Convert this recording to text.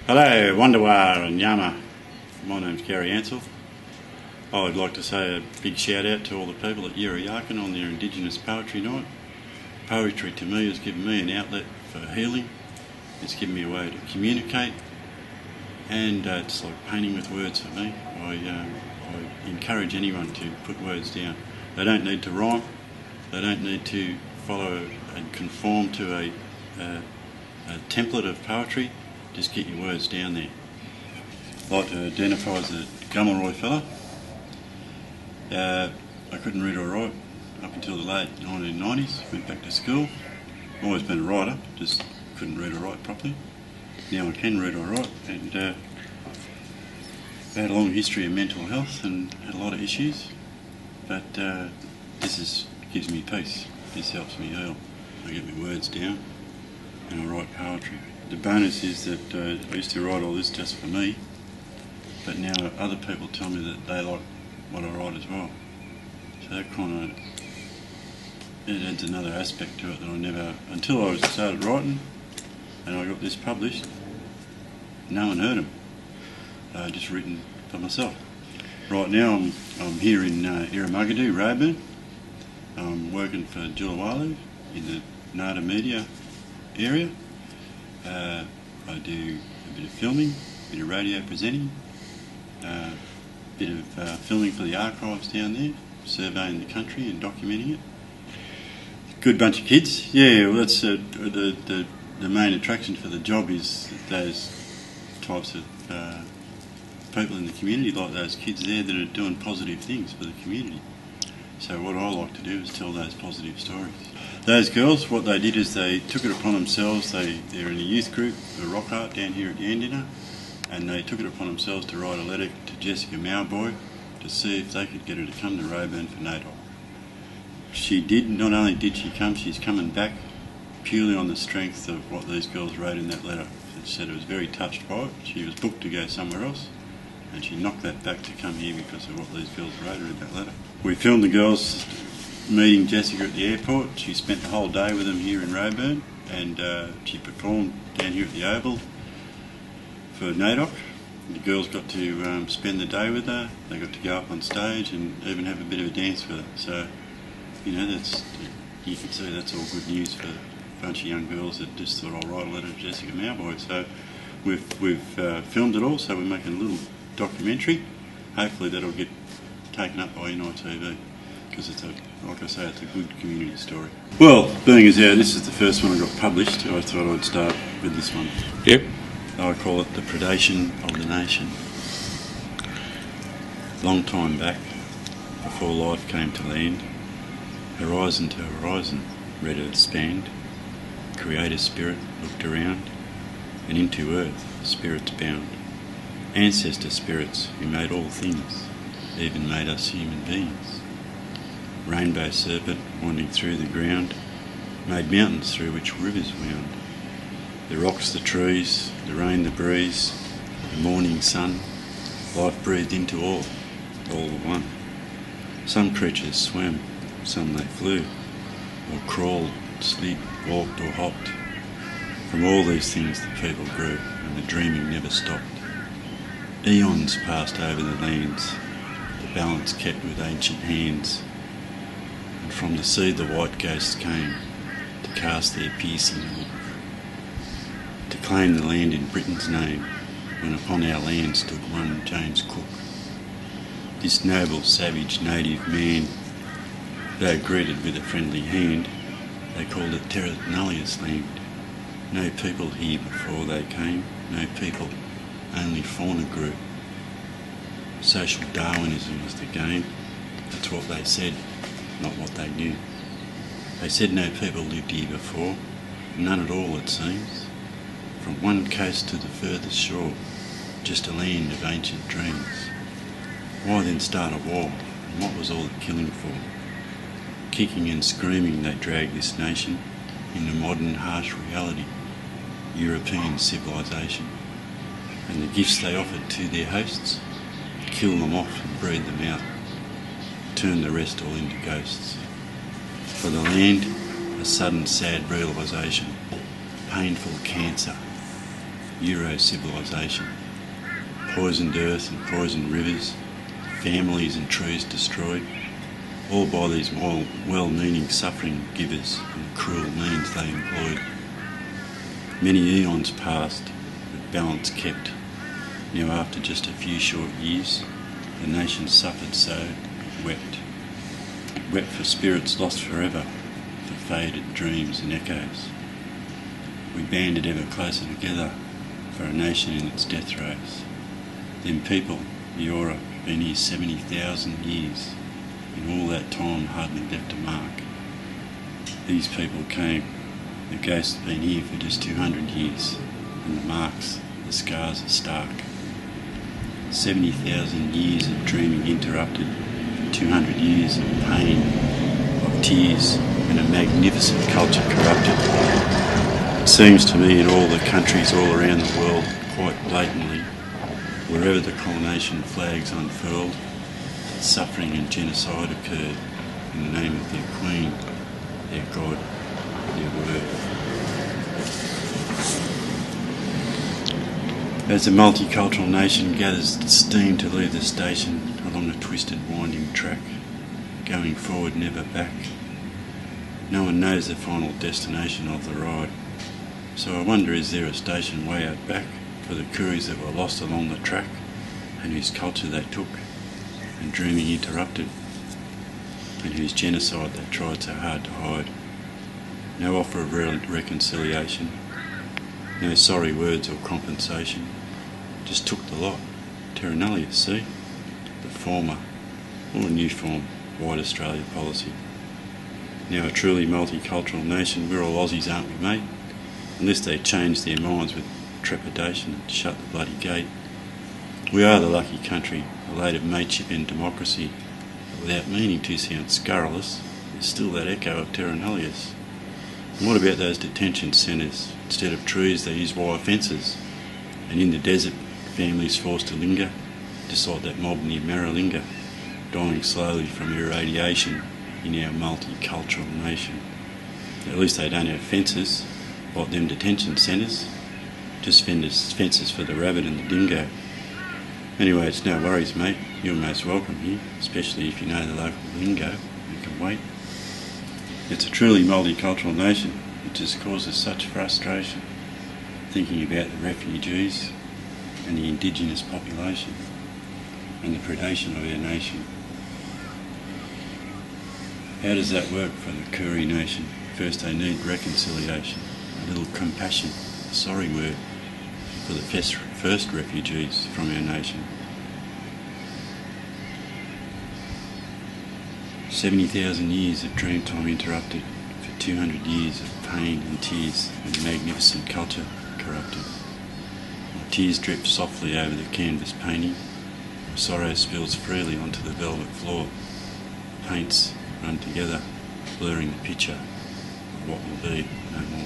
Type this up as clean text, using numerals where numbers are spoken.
Hello, Wondawar and Yama. My name's Gary Ansell. I would like to say a big shout out to all the people at Yirra on their Indigenous Poetry Night. Poetry to me has given me an outlet for healing. It's given me a way to communicate, and it's like painting with words for me. I encourage anyone to put words down. They don't need to rhyme. They don't need to follow and conform to a template of poetry. Just get your words down there. I'd like to identify as a Gummelroy fella. I couldn't read or write up until the late 1990s. Went back to school. Always been a writer, just couldn't read or write properly. Now I can read or write, and I had a long history of mental health and had a lot of issues. But this gives me peace. This helps me heal. I get my words down and I write poetry. The bonus is that I used to write all this just for me, but now other people tell me that they like what I write as well. So that kind of, it adds another aspect to it that I never, until I started writing and I got this published, no one heard them. Just written for myself. Right now I'm here in Irramugadu, Roebourne. I'm working for Julawalu in the Nada Media area. I do a bit of filming, a bit of radio presenting, a bit of filming for the archives down there, surveying the country and documenting it. Good bunch of kids. Yeah, well, that's the main attraction for the job is those types of people in the community, like those kids there that are doing positive things for the community. So what I like to do is tell those positive stories. Those girls, what they did is they took it upon themselves. They're in a youth group, a rock art down here at Yandina, and they took it upon themselves to write a letter to Jessica Mauboy to see if they could get her to come to Roebourne for NAIDOC. She did. Not only did she come, she's coming back purely on the strength of what these girls wrote in that letter. She said it was very touched by it. She was booked to go somewhere else, and she knocked that back to come here because of what these girls wrote her in that letter. We filmed the girls meeting Jessica at the airport. She spent the whole day with them here in Roebourne, and she performed down here at the Oval for NAIDOC. The girls got to spend the day with her. They got to go up on stage and even have a bit of a dance with her. So, you know, you can see that's all good news for a bunch of young girls that just thought I'll write a letter to Jessica Mauboy. So we've filmed it all, so we're making a little documentary. Hopefully that'll get taken up by NITV, because it's like I say, it's a good community story. Well, being as this is the first one I got published, I thought I'd start with this one. Yep. I call it The Predation of the Nation. Long time back, before life came to land, horizon to horizon, red earth spanned, Creator Spirit looked around, and into earth spirits bound. Ancestor spirits who made all things, even made us human beings. Rainbow serpent winding through the ground, made mountains through which rivers wound. The rocks, the trees, the rain, the breeze, the morning sun, life breathed into all were one. Some creatures swam, some they flew, or crawled, slid, walked or hopped. From all these things the people grew, and the dreaming never stopped. Eons passed over the lands, the balance kept with ancient hands, and from the sea the white ghosts came to cast their piercing look, to claim the land in Britain's name, when upon our land stood one James Cook. This noble, savage, native man, though greeted with a friendly hand, they called it Terra Nullius land. No people here before they came, no people, only fauna grew. Social Darwinism was the game. That's what they said, not what they knew. They said no people lived here before, none at all it seems. From one coast to the furthest shore, just a land of ancient dreams. Why then start a war, and what was all the killing for? Kicking and screaming they dragged this nation into modern harsh reality, European civilization. And the gifts they offered to their hosts, kill them off and breed them out, turn the rest all into ghosts. For the land, a sudden sad realisation, painful cancer, Euro-civilization. Poisoned earth and poisoned rivers, families and trees destroyed, all by these well-meaning suffering givers and the cruel means they employed. Many eons passed, but balance kept. Now after just a few short years, the nation suffered so it wept. It wept for spirits lost forever, for faded dreams and echoes. We banded ever closer together for a nation in its death throes. Them people, the Eora, been here 70,000 years. In all that time hardly left a mark. These people came, the ghosts have been here for just 200 years, and the marks, the scars are stark. 70,000 years of dreaming interrupted, 200 years of pain, of tears, and a magnificent culture corrupted. It seems to me in all the countries all around the world, quite blatantly, wherever the coronation flags unfurled, suffering and genocide occurred in the name of their Queen, their God, their Word. As the multicultural nation gathers steam to leave the station along a twisted winding track, going forward never back, no one knows the final destination of the ride. So I wonder, is there a station way out back for the Kuris that were lost along the track and whose culture they took and dreaming interrupted, and whose genocide they tried so hard to hide? No offer of reconciliation, no sorry words or compensation, just took the lot. Terra nullius, see? The former, or a new form, white Australia policy. Now a truly multicultural nation, we're all Aussies, aren't we, mate? Unless they change their minds with trepidation and shut the bloody gate. We are the lucky country, elate of mateship and democracy, but without meaning to sound scurrilous, there's still that echo of terra nullius. And what about those detention centres? Instead of trees, they use wire fences. And in the desert, families forced to linger, just like that mob near Maralinga, dying slowly from irradiation in our multicultural nation. At least they don't have fences, like them detention centres, just fences for the rabbit and the dingo. Anyway, it's no worries, mate. You're most welcome here, especially if you know the local lingo and can wait. It's a truly multicultural nation. It just causes such frustration, thinking about the refugees and the indigenous population and the predation of our nation. How does that work for the Kuri nation? First they need reconciliation, a little compassion, a sorry word for the first refugees from our nation. 70,000 years of dream time interrupted, for 200 years of pain and tears and magnificent culture corrupted. My tears drip softly over the canvas painting, my sorrow spills freely onto the velvet floor. Paints run together, blurring the picture of what will be no more.